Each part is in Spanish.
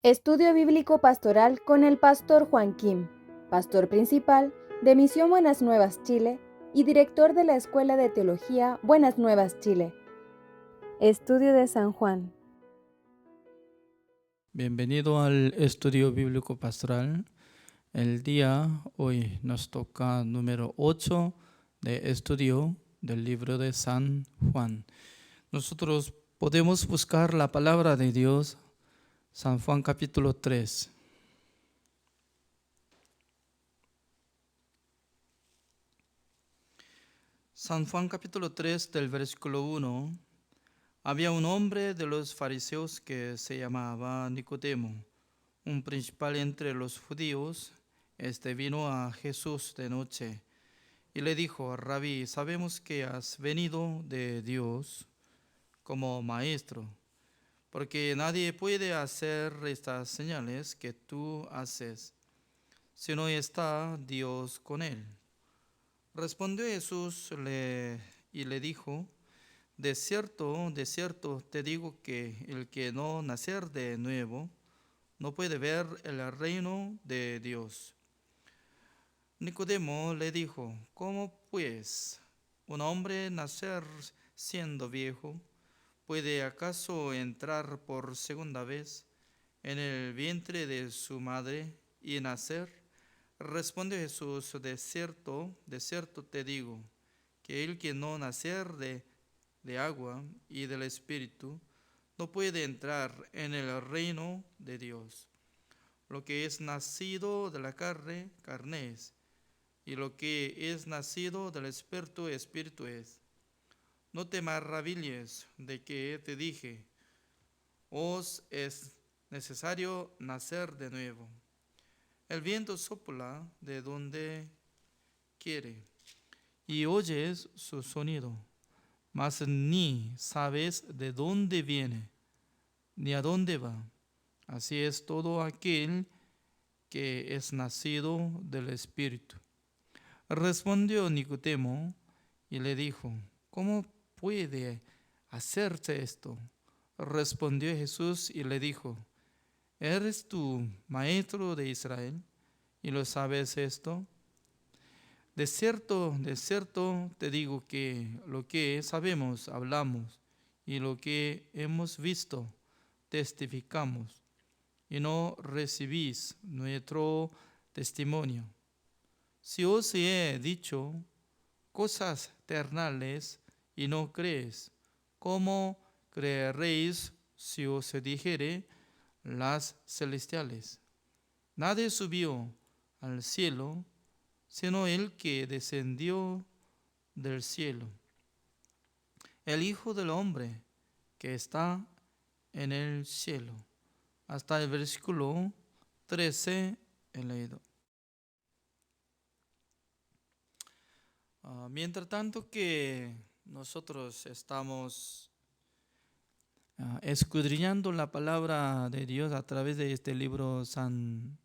Estudio Bíblico Pastoral con el Pastor Juan Kim, Pastor Principal de Misión Buenas Nuevas Chile y Director de la Escuela de Teología Buenas Nuevas Chile. Estudio de San Juan. Bienvenido al Estudio Bíblico Pastoral. El día hoy nos toca número 8 de estudio del libro de San Juan. Nosotros podemos buscar la palabra de Dios, San Juan capítulo 3. San Juan capítulo 3 del versículo 1. Había un hombre de los fariseos que se llamaba Nicodemo, un principal entre los judíos. Este vino a Jesús de noche y le dijo: Rabí, sabemos que has venido de Dios como maestro, porque nadie puede hacer estas señales que tú haces si no está Dios con él. Respondió Jesús y le dijo: de cierto te digo que el que no nacer de nuevo no puede ver el reino de Dios. Nicodemo le dijo: ¿Cómo pues un hombre nacer siendo viejo? ¿Puede acaso entrar por segunda vez en el vientre de su madre y nacer? Respondió Jesús: de cierto te digo, que el que no nacer de agua y del Espíritu no puede entrar en el reino de Dios. Lo que es nacido de la carne, carne es, y lo que es nacido del Espíritu, Espíritu es. No te maravilles de que te dije: os es necesario nacer de nuevo. El viento sopla de donde quiere y oyes su sonido, mas ni sabes de dónde viene ni a dónde va. Así es todo aquel que es nacido del Espíritu. Respondió Nicodemo y le dijo: ¿Cómo puede hacerse esto? Respondió Jesús y le dijo: ¿eres tú maestro de Israel y lo sabes esto? De cierto te digo que lo que sabemos hablamos, y lo que hemos visto testificamos, y no recibís nuestro testimonio. Si os he dicho cosas terrenales y no crees, ¿cómo creeréis si os dijere las celestiales? Nadie subió al cielo sino el que descendió del cielo, el Hijo del Hombre que está en el cielo. Hasta el versículo 13 he leído. Mientras tanto que nosotros estamos escudriñando la palabra de Dios a través de este libro San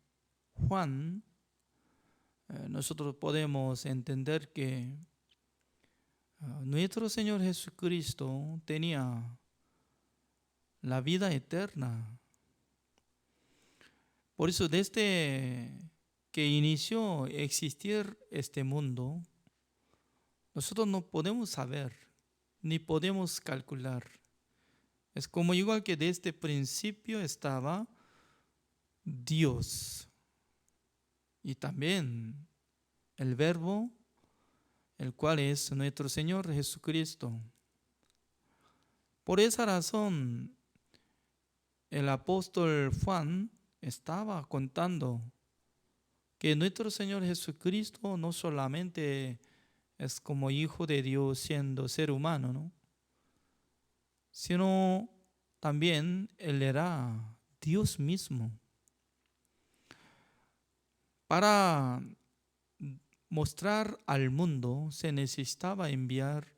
Juan, nosotros podemos entender que nuestro Señor Jesucristo tenía la vida eterna. Por eso, desde que inició a existir este mundo, nosotros no podemos saber ni podemos calcular. Es como igual que desde el principio estaba Dios y también el Verbo, el cual es nuestro Señor Jesucristo. Por esa razón, el apóstol Juan estaba contando que nuestro Señor Jesucristo no solamente es como hijo de Dios siendo ser humano, ¿no?, sino también Él era Dios mismo. Para mostrar al mundo se necesitaba enviar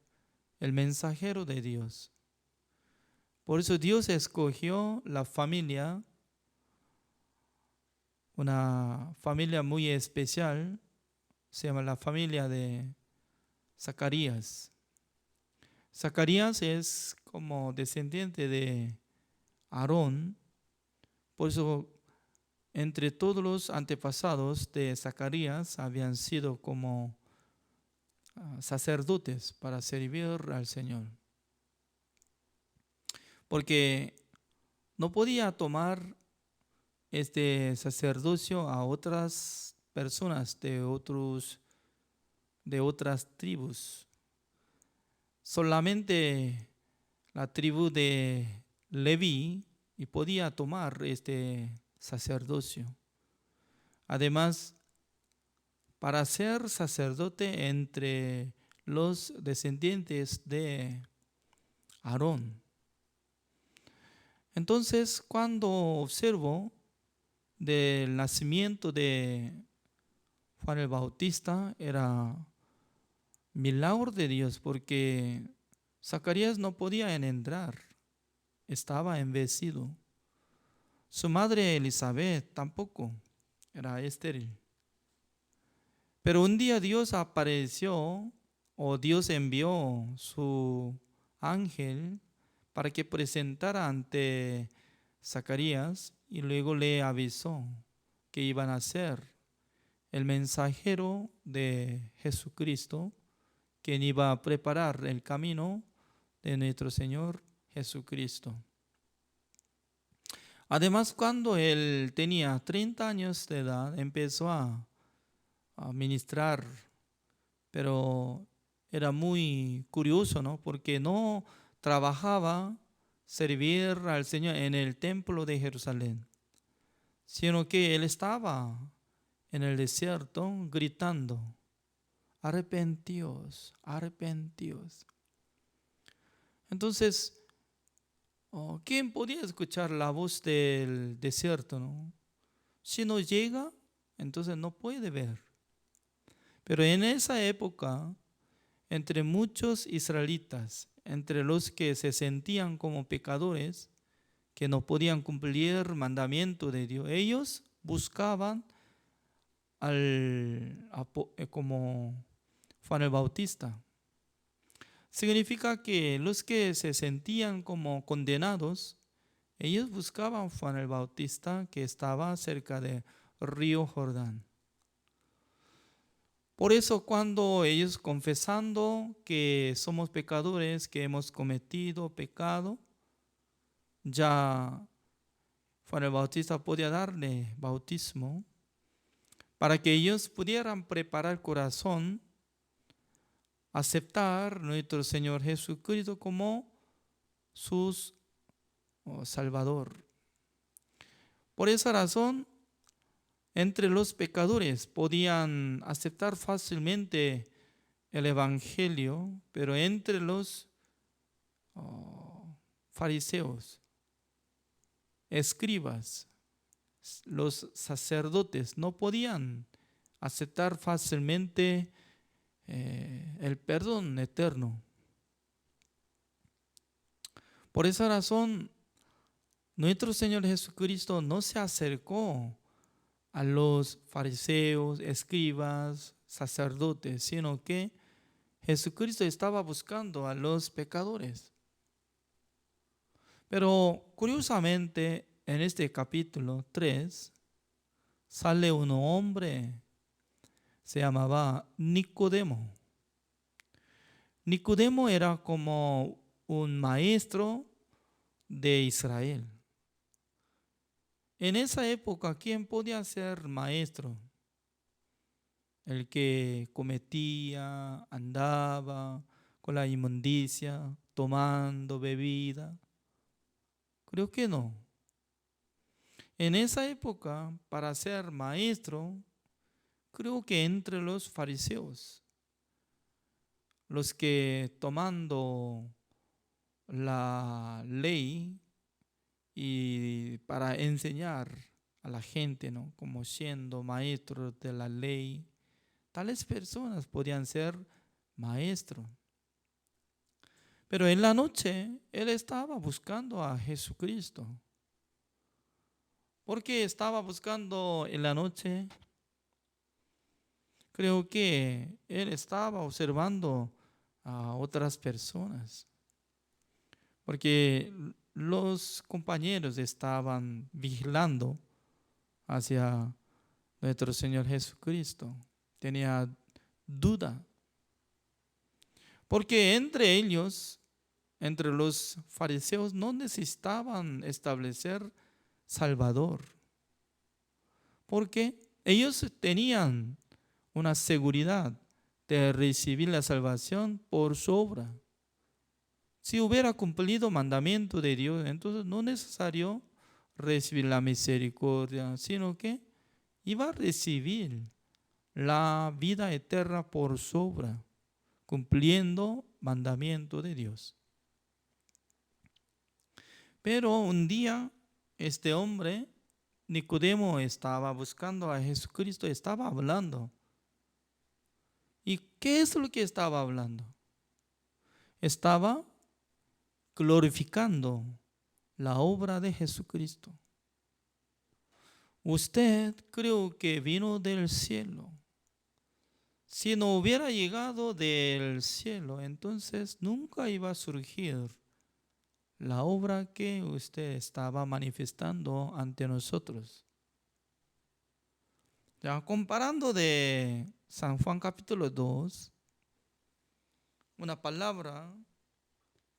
el mensajero de Dios. Por eso Dios escogió la familia, una familia muy especial, se llama la familia de Zacarías. Zacarías es como descendiente de Aarón, Por eso, entre todos los antepasados de Zacarías habían sido como sacerdotes para servir al Señor. Porque no podía tomar este sacerdocio a otras personas de otras tribus. Solamente la tribu de Leví y podía tomar este sacerdocio. Además, para ser sacerdote entre los descendientes de Aarón. Entonces, cuando observo del nacimiento de Juan el Bautista, era milagro de Dios, porque Zacarías no podía engendrar, estaba envejecido. Su madre Elizabeth tampoco, era estéril. Pero un día Dios apareció, o Dios envió su ángel para que presentara ante Zacarías y luego le avisó que iban a ser el mensajero de Jesucristo, quien iba a preparar el camino de nuestro Señor Jesucristo. Además, cuando él tenía 30 años de edad, empezó a ministrar, pero era muy curioso, ¿no? Porque no trabajaba servir al Señor en el templo de Jerusalén, sino que él estaba en el desierto gritando: arrepentíos, arrepentíos. Entonces, ¿quién podía escuchar la voz del desierto, no? Si no llega, entonces no puede ver. Pero en esa época, entre muchos israelitas, entre los que se sentían como pecadores, que no podían cumplir el mandamiento de Dios, ellos buscaban como Juan el Bautista. Significa que los que se sentían como condenados, ellos buscaban Juan el Bautista, que estaba cerca del río Jordán. Por eso, cuando ellos confesando que somos pecadores, que hemos cometido pecado, ya Juan el Bautista podía darle bautismo para que ellos pudieran preparar el corazón, aceptar nuestro Señor Jesucristo como su Salvador. Por esa razón, entre los pecadores podían aceptar fácilmente el Evangelio, pero entre los fariseos, escribas, los sacerdotes no podían aceptar fácilmente el perdón eterno. Por esa razón, nuestro Señor Jesucristo no se acercó a los fariseos, escribas, sacerdotes, sino que Jesucristo estaba buscando a los pecadores. Pero curiosamente, en este capítulo 3, sale un hombre, se llamaba Nicodemo. Nicodemo era como un maestro de Israel. En esa época, ¿quién podía ser maestro? El que cometía, andaba con la inmundicia, tomando bebida. Creo que no. En esa época, para ser maestro, creo que entre los fariseos, los que tomando la ley y para enseñar a la gente, ¿no? Como siendo maestros de la ley, tales personas podían ser maestros. Pero en la noche él estaba buscando a Jesucristo. ¿Por qué estaba buscando en la noche? Creo que él estaba observando a otras personas. Porque los compañeros estaban vigilando hacia nuestro Señor Jesucristo. Tenía duda. Porque entre ellos, entre los fariseos, no necesitaban establecer Salvador. Porque ellos tenían una seguridad de recibir la salvación por su obra. Si hubiera cumplido mandamiento de Dios, entonces no es necesario recibir la misericordia, sino que iba a recibir la vida eterna por su obra, cumpliendo mandamiento de Dios. Pero un día este hombre, Nicodemo, estaba buscando a Jesucristo, estaba hablando. ¿Y qué es lo que estaba hablando? Estaba glorificando la obra de Jesucristo. Usted creo que vino del cielo. Si no hubiera llegado del cielo, entonces nunca iba a surgir la obra que usted estaba manifestando ante nosotros. Ya comparando de San Juan capítulo 2, una palabra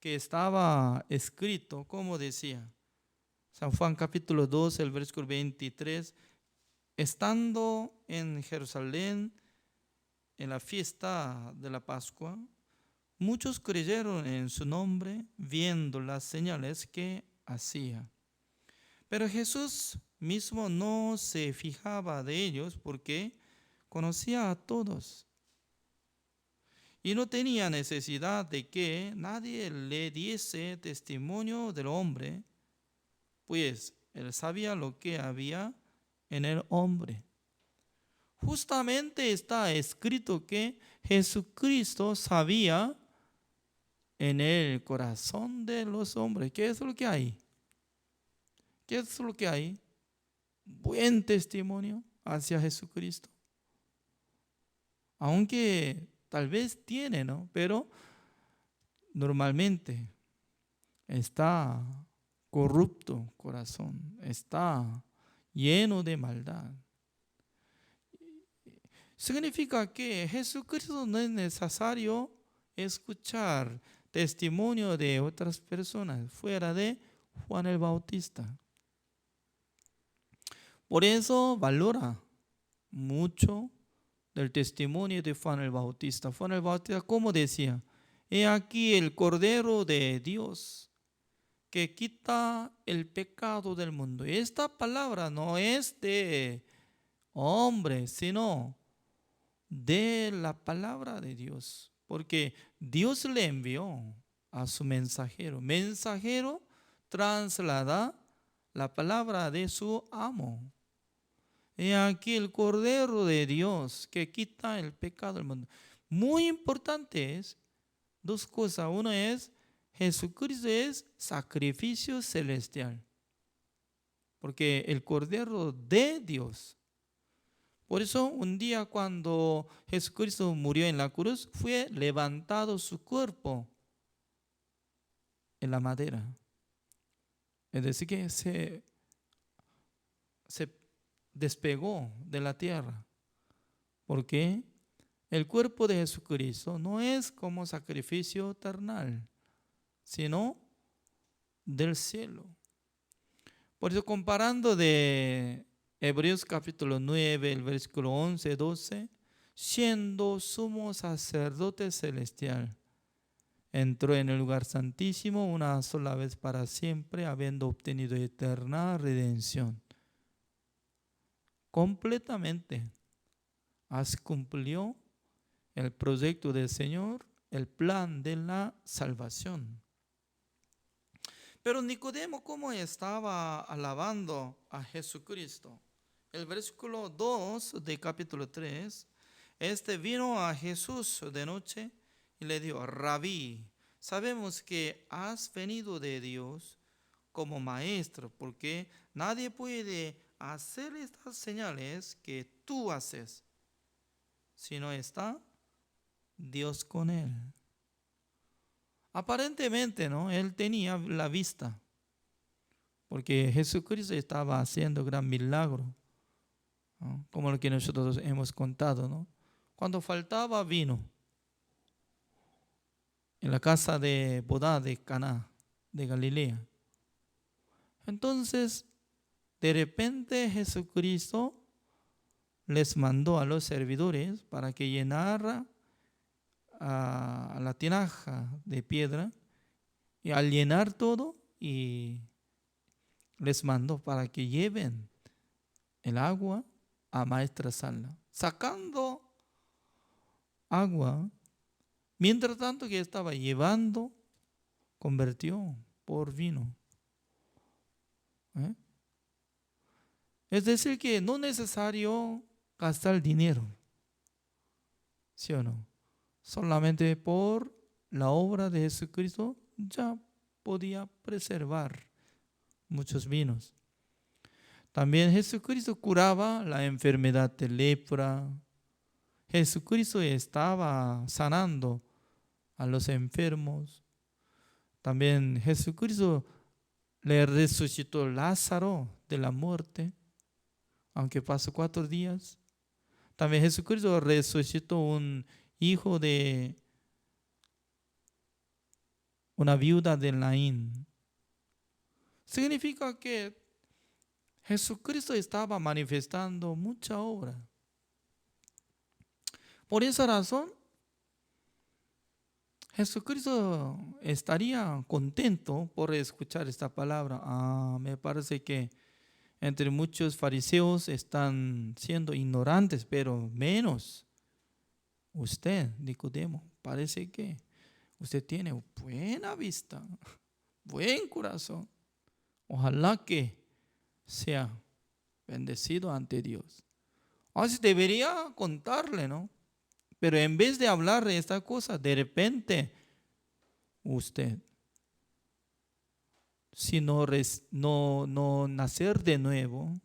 que estaba escrito, como decía, San Juan capítulo 2, el versículo 23, estando en Jerusalén en la fiesta de la Pascua, muchos creyeron en su nombre viendo las señales que hacía. Pero Jesús mismo no se fijaba de ellos porque conocía a todos y no tenía necesidad de que nadie le diese testimonio del hombre, pues él sabía lo que había en el hombre. Justamente está escrito que Jesucristo sabía en el corazón de los hombres. ¿Qué es lo que hay? ¿Qué es lo que hay? Buen testimonio hacia Jesucristo. Aunque tal vez tiene, ¿no? Pero normalmente está corrupto corazón, está lleno de maldad. Significa que Jesucristo no es necesario escuchar testimonio de otras personas fuera de Juan el Bautista. Por eso valora mucho del testimonio de Juan el Bautista. Juan el Bautista, como decía, he aquí el Cordero de Dios que quita el pecado del mundo. Esta palabra no es de hombre, sino de la palabra de Dios, porque Dios le envió a su mensajero. Mensajero traslada la palabra de su amo. He aquí el Cordero de Dios que quita el pecado del mundo. Muy importante es dos cosas. Uno es Jesucristo es sacrificio celestial, porque el Cordero de Dios. Por eso un día cuando Jesucristo murió en la cruz, fue levantado su cuerpo en la madera. Es decir, que se despegó de la tierra. Porque el cuerpo de Jesucristo no es como sacrificio terrenal, sino del cielo. Por eso comparando de Hebreos capítulo 9, el versículo 11, 12, siendo sumo sacerdote celestial, entró en el lugar santísimo una sola vez para siempre, habiendo obtenido eterna redención. Completamente cumplió el proyecto del Señor, el plan de la salvación. Pero Nicodemo, ¿cómo estaba alabando a Jesucristo? El versículo 2 de capítulo 3, vino a Jesús de noche y le dijo, Rabí, sabemos que has venido de Dios como maestro, porque nadie puede hacer estas señales que tú haces, si no está Dios con él. Aparentemente, ¿no? Él tenía la vista, porque Jesucristo estaba haciendo gran milagro, ¿no? Como lo que nosotros hemos contado, ¿no? Cuando faltaba vino en la casa de boda de Caná de Galilea, entonces de repente Jesucristo les mandó a los servidores para que llenara a la tinaja de piedra, y al llenar todo, y les mandó para que lleven el agua a Maestra Sala, sacando agua. Mientras tanto que estaba llevando, convirtió por vino. ¿Eh? Es decir, que no es necesario gastar dinero, ¿sí o no? Solamente por la obra de Jesucristo ya podía preservar muchos vinos. También Jesucristo curaba la enfermedad de lepra. Jesucristo estaba sanando a los enfermos. También Jesucristo le resucitó a Lázaro de la muerte, aunque pasó 4 días. También Jesucristo resucitó un hijo de una viuda de Naín. Significa que Jesucristo estaba manifestando mucha obra. Por esa razón, Jesucristo estaría contento por escuchar esta palabra. Me parece que entre muchos fariseos están siendo ignorantes, pero menos usted, Nicodemo. Parece que usted tiene buena vista, buen corazón. Ojalá que sea bendecido ante Dios. Así debería contarle, ¿no? Pero en vez de hablar de esta cosa, de repente usted, si no nacer de nuevo,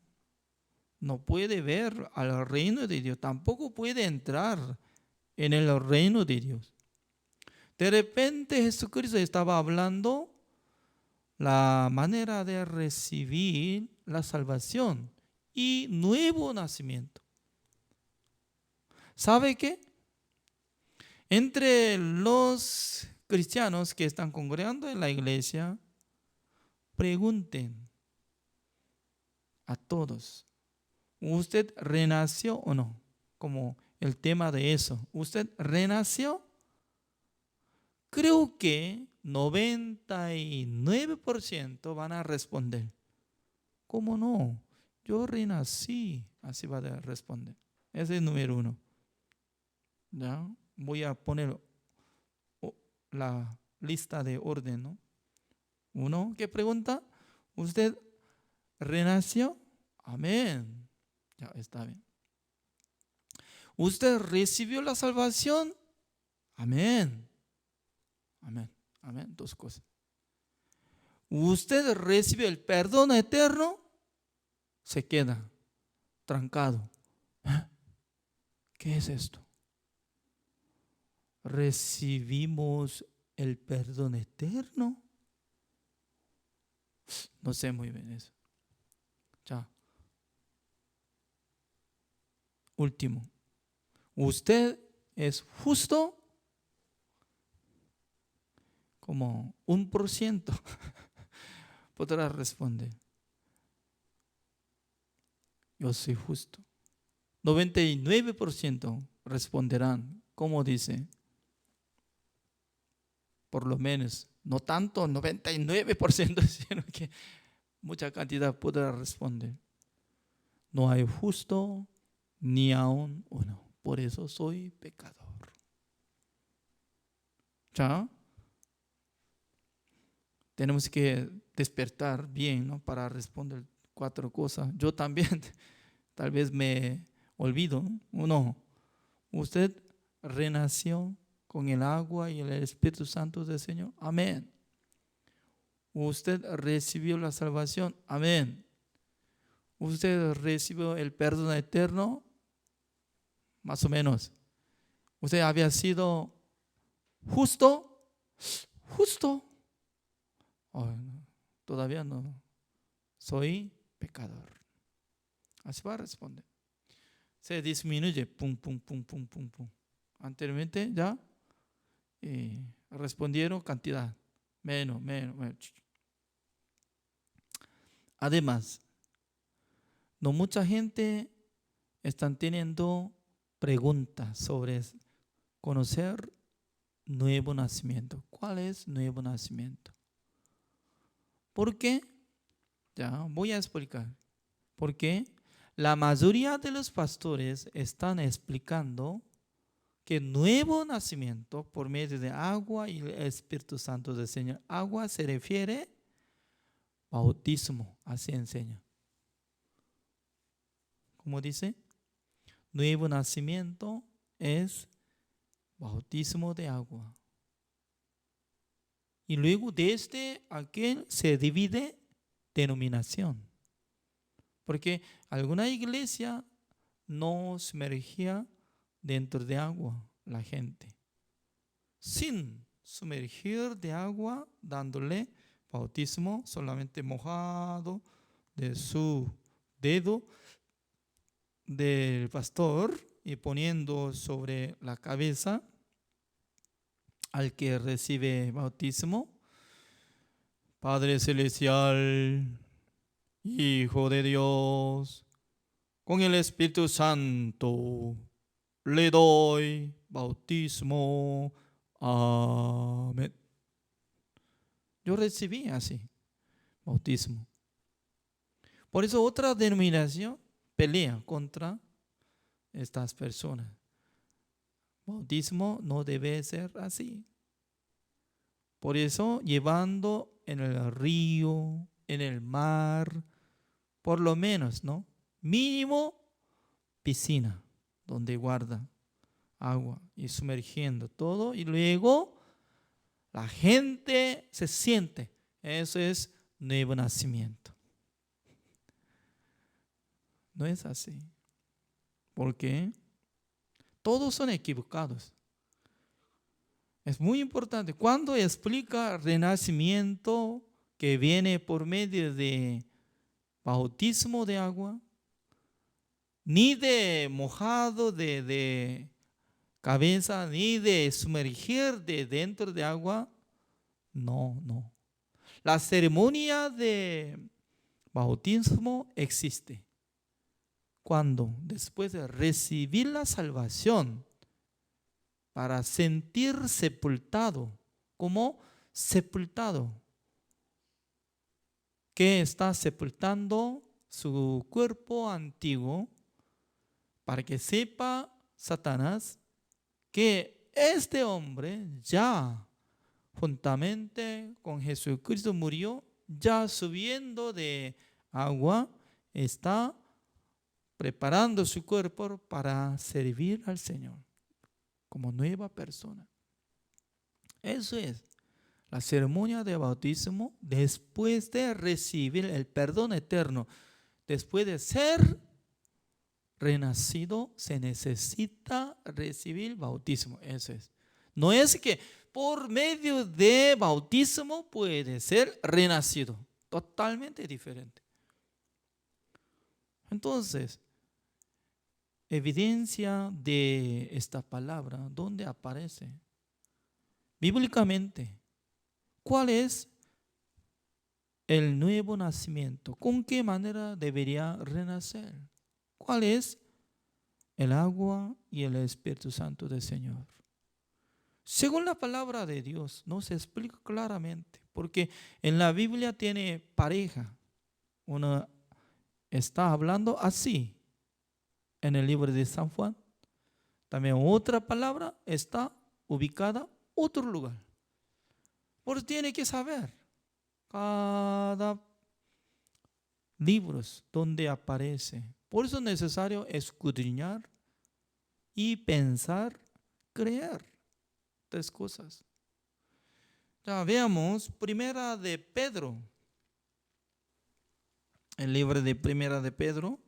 no puede ver al reino de Dios, tampoco puede entrar en el reino de Dios. De repente Jesucristo estaba hablando la manera de recibir la salvación y nuevo nacimiento. ¿Sabe qué? Entre los cristianos que están congregando en la iglesia, pregunten a todos, ¿usted renació o no? Como el tema de eso, ¿usted renació? Creo que 99% van a responder, ¿cómo no? Yo renací. Así va a responder. Ese es el número 1. ¿Ya? Voy a poner la lista de orden, ¿no? 1, ¿qué pregunta? ¿Usted renació? Amén. Ya está bien. ¿Usted recibió la salvación? Amén. Amén. Amén. 2 cosas. ¿Usted recibió el perdón eterno? Se queda trancado. ¿Eh? ¿Qué es esto? ¿Recibimos el perdón eterno? No sé muy bien eso. Ya. Último. ¿Usted es justo? Como 1% podrá responder. Yo soy justo. 99% responderán, como dice, por lo menos, no tanto 99%, sino que mucha cantidad podrá responder. No hay justo ni aún uno. Por eso soy pecador. ¿Ya? Tenemos que despertar bien, ¿no? Para responder 4 cosas. Yo también tal vez me olvido. 1, usted renació con el agua y el Espíritu Santo del Señor. Amén. Usted recibió la salvación. Amén. Usted recibió el perdón eterno. Más o menos. Usted había sido justo. Justo. Oh, no, todavía no. soy pecador. Así va a responder. Se disminuye, pum, pum, pum, pum, pum, pum. Anteriormente ya respondieron cantidad, menos, menos, menos. Además, no mucha gente están teniendo preguntas sobre conocer nuevo nacimiento. ¿Cuál es nuevo nacimiento? ¿Por qué? Ya voy a explicar. Porque la mayoría de los pastores están explicando que nuevo nacimiento por medio de agua y el Espíritu Santo del Señor. Agua se refiere a bautismo, así enseña. ¿Cómo dice? Nuevo nacimiento es bautismo de agua. Y luego desde aquel se divide denominación. Porque alguna iglesia no sumergía dentro de agua la gente. Sin sumergir de agua, dándole bautismo solamente mojado de su dedo del pastor y poniendo sobre la cabeza al que recibe bautismo. Padre Celestial, Hijo de Dios, con el Espíritu Santo le doy bautismo. Amén. Yo recibí así, bautismo. Por eso otra denominación pelea contra estas personas. Bautismo no debe ser así. Por eso llevando en el río, en el mar, por lo menos, ¿no? Mínimo piscina, donde guarda agua y sumergiendo todo y luego la gente se siente. Eso es nuevo nacimiento. No es así. ¿Por qué? Todos son equivocados. Es muy importante. Cuando explica renacimiento que viene por medio de bautismo de agua, ni de mojado de cabeza, ni de sumergir de dentro de agua, no, no. La ceremonia de bautismo existe. Cuando después de recibir la salvación, para sentir sepultado, como sepultado, que está sepultando su cuerpo antiguo, para que sepa Satanás que este hombre ya juntamente con Jesucristo murió, ya subiendo de agua, está preparando su cuerpo para servir al Señor como nueva persona. Eso es la ceremonia de bautismo después de recibir el perdón eterno. Después de ser renacido, se necesita recibir bautismo. Eso es. No es que por medio de bautismo puede ser renacido. Totalmente diferente. Entonces, evidencia de esta palabra, ¿dónde aparece? Bíblicamente, ¿cuál es el nuevo nacimiento? ¿Con qué manera debería renacer? ¿Cuál es el agua y el Espíritu Santo del Señor? Según la palabra de Dios, no se explica claramente, porque en la Biblia tiene pareja. Uno está hablando así en el libro de San Juan. También otra palabra está ubicada en otro lugar. Por eso tiene que saber cada libro donde aparece. Por eso es necesario escudriñar y pensar, creer. Tres cosas. Ya veamos Primera de Pedro. El libro de Primera de Pedro,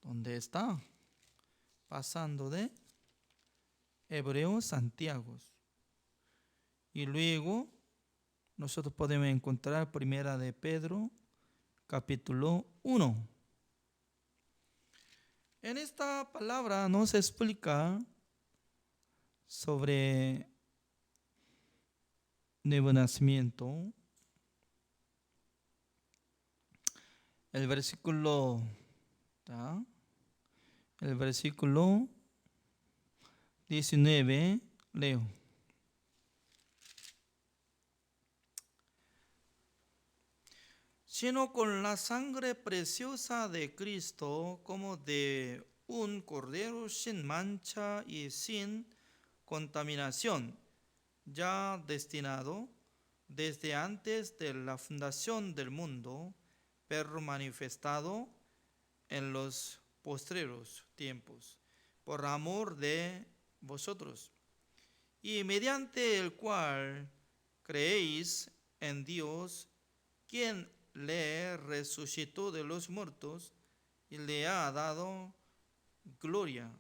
donde está pasando de Hebreos, Santiago. Y luego nosotros podemos encontrar Primera de Pedro capítulo 1. En esta palabra nos explica sobre nuevo nacimiento. El versículo 19, leo. Sino con la sangre preciosa de Cristo, como de un cordero sin mancha y sin contaminación, ya destinado desde antes de la fundación del mundo, pero manifestado en los postreros tiempos, por amor de vosotros, y mediante el cual creéis en Dios, quien le resucitó de los muertos y le ha dado gloria,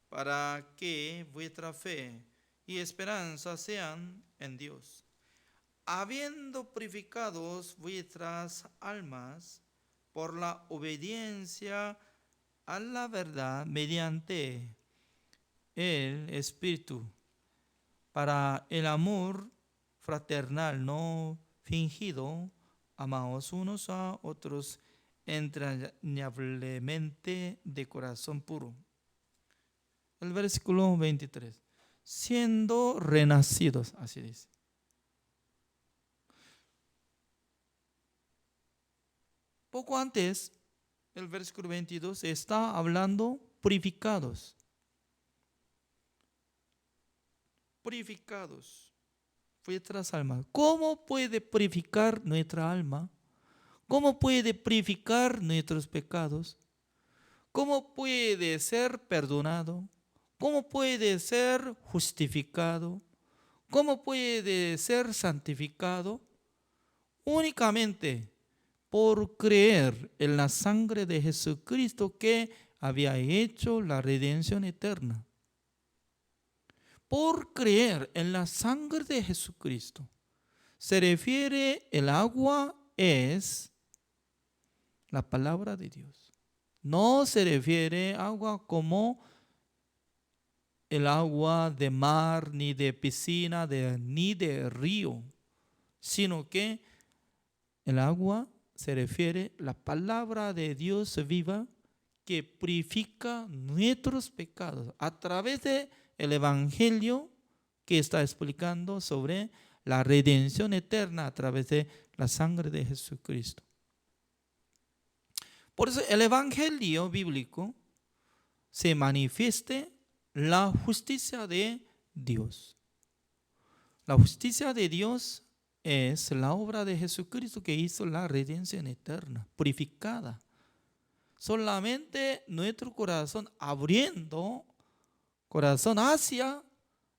para que vuestra fe y esperanza sean en Dios, habiendo purificados vuestras almas por la obediencia a la verdad mediante el Espíritu, para el amor fraternal no fingido, amaos unos a otros entrañablemente de corazón puro. El versículo 23. Siendo renacidos, así dice. Poco antes, el versículo 22 está hablando purificados. Purificados vuestras almas. ¿Cómo puede purificar nuestra alma? ¿Cómo puede purificar nuestros pecados? ¿Cómo puede ser perdonado? ¿Cómo puede ser justificado? ¿Cómo puede ser santificado? Únicamente por creer en la sangre de Jesucristo que había hecho la redención eterna. Por creer en la sangre de Jesucristo. Se refiere, el agua es la palabra de Dios. No se refiere agua como el agua de mar, ni de piscina, ni de río, sino que el agua se refiere a la palabra de Dios viva que purifica nuestros pecados a través del Evangelio que está explicando sobre la redención eterna a través de la sangre de Jesucristo. Por eso el Evangelio bíblico se manifiesta la justicia de Dios. La justicia de Dios es la obra de Jesucristo que hizo la redención eterna, purificada. Solamente nuestro corazón abriendo corazón hacia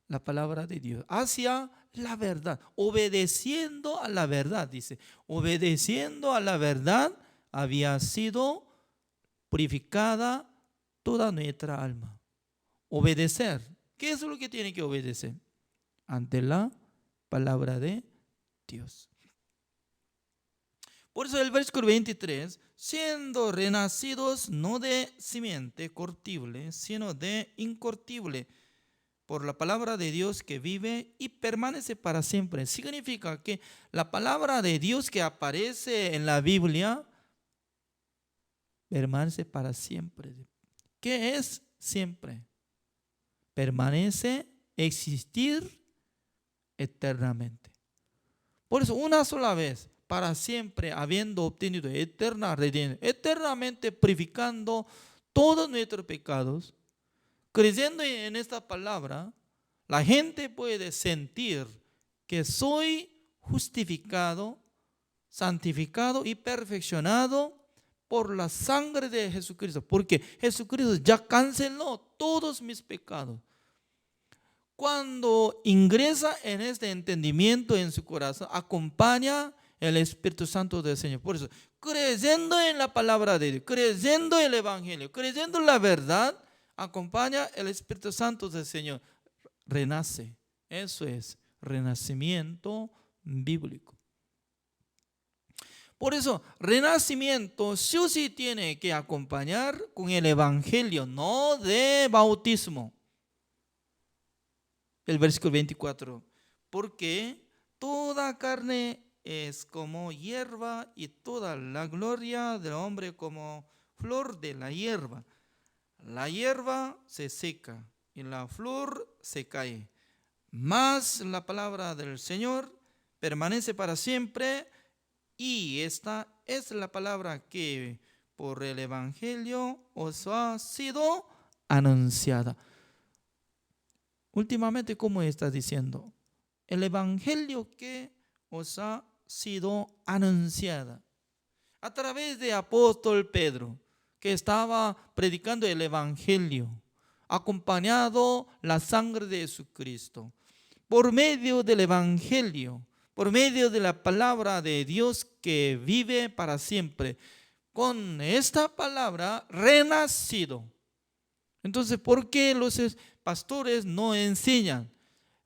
la palabra de Dios, hacia la verdad, obedeciendo a la verdad, dice, obedeciendo a la verdad había sido purificada toda nuestra alma. Obedecer, ¿qué es lo que tiene que obedecer? Ante la palabra de Dios. Por eso el versículo 23, siendo renacidos no de simiente corruptible, sino de incorruptible, por la palabra de Dios que vive y permanece para siempre. Significa que la palabra de Dios que aparece en la Biblia permanece para siempre. ¿Qué es siempre? Permanece, existir eternamente. Por eso una sola vez, para siempre, habiendo obtenido eterna redención, eternamente purificando todos nuestros pecados, creyendo en esta palabra, la gente puede sentir que soy justificado, santificado y perfeccionado por la sangre de Jesucristo, porque Jesucristo ya canceló todos mis pecados. Cuando ingresa en este entendimiento en su corazón, acompaña el Espíritu Santo del Señor. Por eso, creyendo en la palabra de Dios, creyendo en el Evangelio, creyendo en la verdad, acompaña el Espíritu Santo del Señor. Renace. Eso es renacimiento bíblico. Por eso, renacimiento sí o sí tiene que acompañar con el evangelio, no de bautismo. El versículo 24. Porque toda carne es como hierba y toda la gloria del hombre como flor de la hierba. La hierba se seca y la flor se cae. Mas la palabra del Señor permanece para siempre, y esta es la palabra que por el evangelio os ha sido anunciada. Últimamente, ¿cómo está diciendo? El evangelio que os ha sido anunciada a través de apóstol Pedro, que estaba predicando el evangelio, acompañado la sangre de Jesucristo. Por medio del evangelio, por medio de la palabra de Dios que vive para siempre, con esta palabra renacido. Entonces, ¿por qué los pastores no enseñan?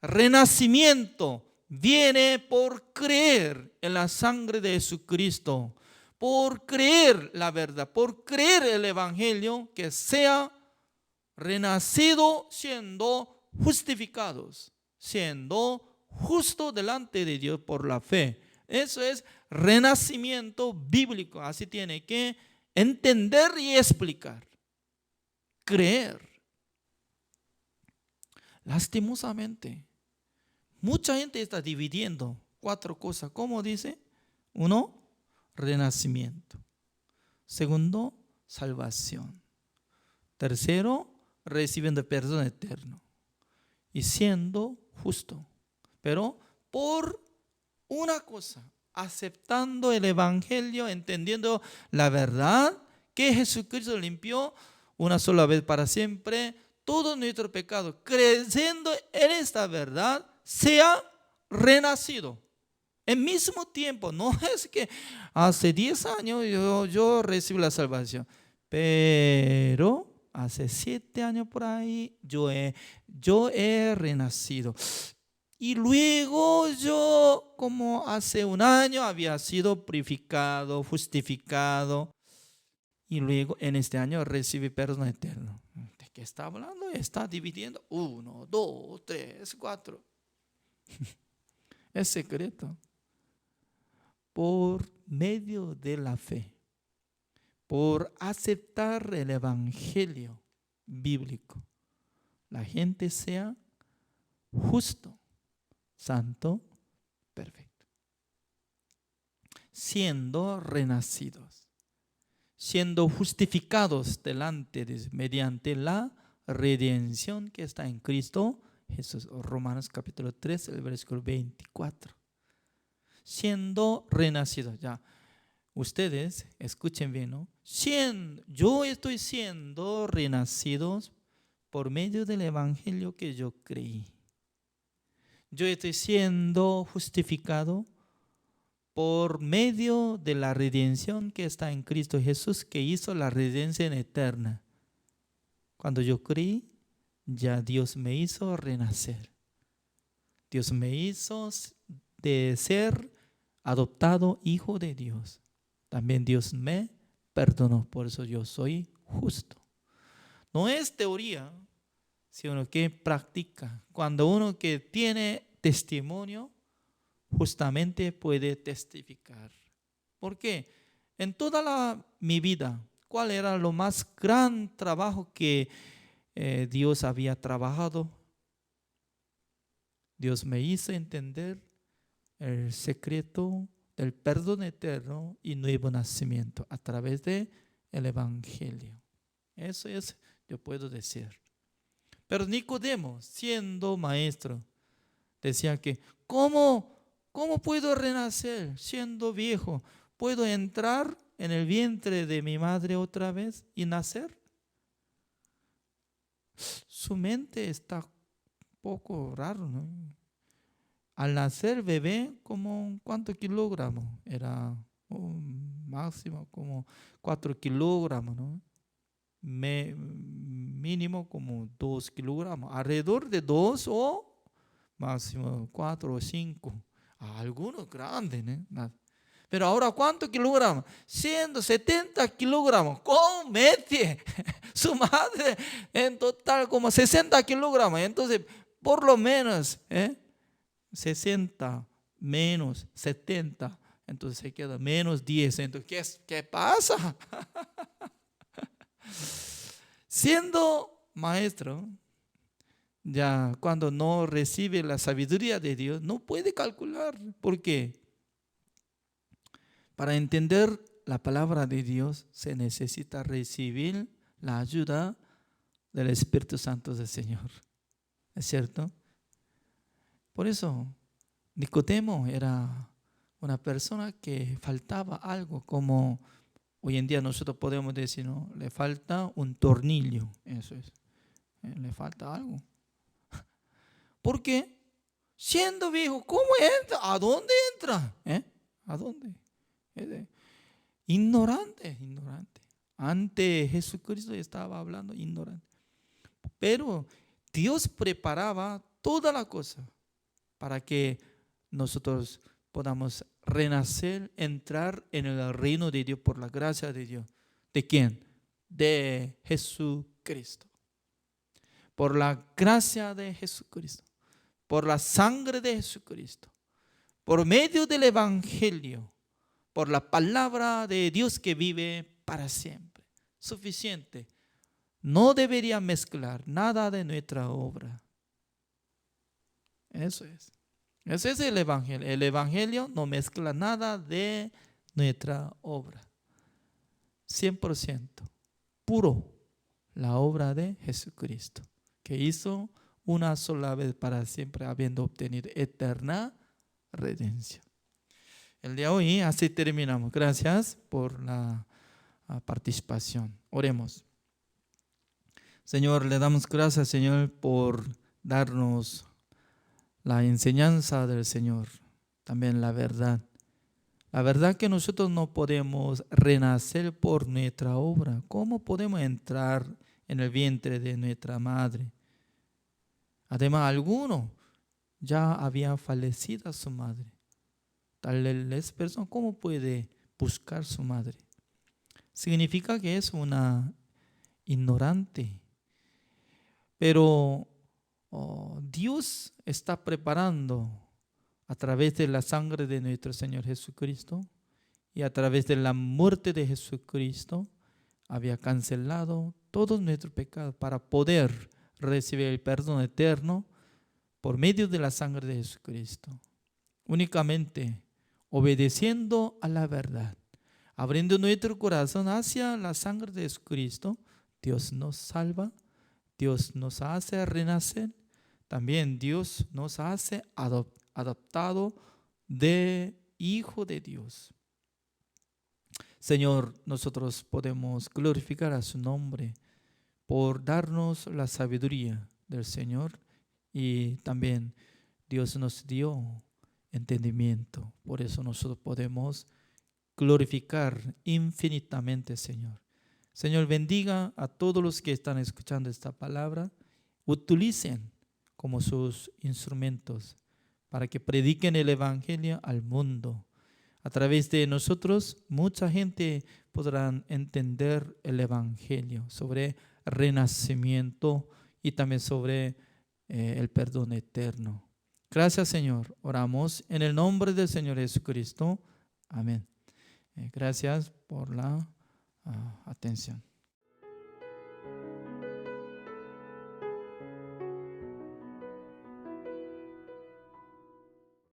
Renacimiento viene por creer en la sangre de Jesucristo, por creer la verdad, por creer el evangelio, que sea renacido siendo justificados, siendo justo delante de Dios por la fe. Eso es renacimiento bíblico. Así tiene que entender y explicar. Creer. Lastimosamente, mucha gente está dividiendo 4 cosas. ¿Cómo dice? 1, renacimiento. 2, salvación. 3, recibiendo perdón eterno. Y siendo justo. Pero por una cosa, aceptando el evangelio, entendiendo la verdad que Jesucristo limpió una sola vez para siempre todo nuestro pecado, creyendo en esta verdad, sea renacido. En mismo tiempo, no es que hace 10 años yo recibí la salvación, pero hace 7 años por ahí yo he renacido. Y luego yo, como hace 1 año, había sido purificado, justificado. Y luego en este año recibí perdón eterno. ¿De qué está hablando? Está dividiendo 1, 2, 3, 4. Es secreto. Por medio de la fe, por aceptar el evangelio bíblico, la gente sea justo, santo, perfecto, siendo renacidos, siendo justificados delante de Dios mediante la redención que está en Cristo Jesús. Romanos capítulo 3, el versículo 24. Siendo renacidos. Ya, ustedes escuchen bien, ¿no? Yo estoy siendo renacidos por medio del evangelio que yo creí. Yo estoy siendo justificado por medio de la redención que está en Cristo Jesús, que hizo la redención eterna. Cuando yo creí, ya Dios me hizo renacer. Dios me hizo de ser adoptado hijo de Dios. También Dios me perdonó, por eso yo soy justo. No es teoría, sino que practica. Cuando uno que tiene testimonio, justamente puede testificar. ¿Por qué? En toda mi vida, ¿cuál era lo más gran trabajo que Dios había trabajado? Dios me hizo entender el secreto del perdón eterno y nuevo nacimiento a través de el evangelio. Eso es, yo puedo decir. Pero Nicodemo, siendo maestro, decía que ¿cómo puedo renacer siendo viejo? ¿Puedo entrar en el vientre de mi madre otra vez y nacer? Su mente está un poco raro, ¿no? Al nacer bebé, como ¿cuántos kilogramos? Era máximo como 4 kilogramos, ¿no? Mínimo como 2 kilogramos, alrededor de 2 o máximo 4 o 5. Algunos grandes, ¿no? Pero ahora, ¿cuántos kilogramos? 170 kilogramos. ¿Cómo mete su madre? En total, como 60 kilogramos. Entonces, por lo menos, 60 menos 70. Entonces se queda menos 10. Entonces, ¿qué pasa? Siendo maestro, ya cuando no recibe la sabiduría de Dios, no puede calcular. ¿Por qué? Para entender la palabra de Dios se necesita recibir la ayuda del Espíritu Santo del Señor. ¿Es cierto? Por eso Nicodemo era una persona que faltaba algo, como hoy en día nosotros podemos decir, ¿no? Le falta un tornillo, eso es, le falta algo. ¿Por qué? Siendo viejo, ¿cómo entra? ¿A dónde entra? ¿A dónde? Ignorante. Ante Jesucristo estaba hablando ignorante. Pero Dios preparaba toda la cosa para que nosotros podamos renacer, entrar en el reino de Dios por la gracia de Dios. ¿De quién? De Jesucristo. Por la gracia de Jesucristo, por la sangre de Jesucristo, por medio del Evangelio, por la palabra de Dios que vive para siempre. Suficiente. No debería mezclar nada de nuestra obra. Eso es. Ese es el Evangelio. El Evangelio no mezcla nada de nuestra obra. 100% puro la obra de Jesucristo, que hizo una sola vez para siempre, habiendo obtenido eterna redención. El día de hoy así terminamos. Gracias por la participación. Oremos. Señor, le damos gracias, Señor, por darnos la enseñanza del Señor, también la verdad. La verdad que nosotros no podemos renacer por nuestra obra. ¿Cómo podemos entrar en el vientre de nuestra madre? Además, algunos ya habían fallecido a su madre. Tal vez persona, ¿cómo puede buscar su madre? Significa que es una ignorante. Pero Dios está preparando a través de la sangre de nuestro Señor Jesucristo y a través de la muerte de Jesucristo, había cancelado todos nuestros pecados para poder recibir el perdón eterno por medio de la sangre de Jesucristo. Únicamente obedeciendo a la verdad, abriendo nuestro corazón hacia la sangre de Jesucristo, Dios nos salva, Dios nos hace renacer, también Dios nos hace adoptado de hijo de Dios. Señor, nosotros podemos glorificar a su nombre por darnos la sabiduría del Señor, y también Dios nos dio entendimiento. Por eso nosotros podemos glorificar infinitamente, Señor. Señor, bendiga a todos los que están escuchando esta palabra. Utilicen como sus instrumentos para que prediquen el Evangelio al mundo. A través de nosotros, mucha gente podrá entender el Evangelio sobre renacimiento y también sobre el perdón eterno. Gracias, Señor. Oramos en el nombre del Señor Jesucristo. Amén. Gracias por la atención.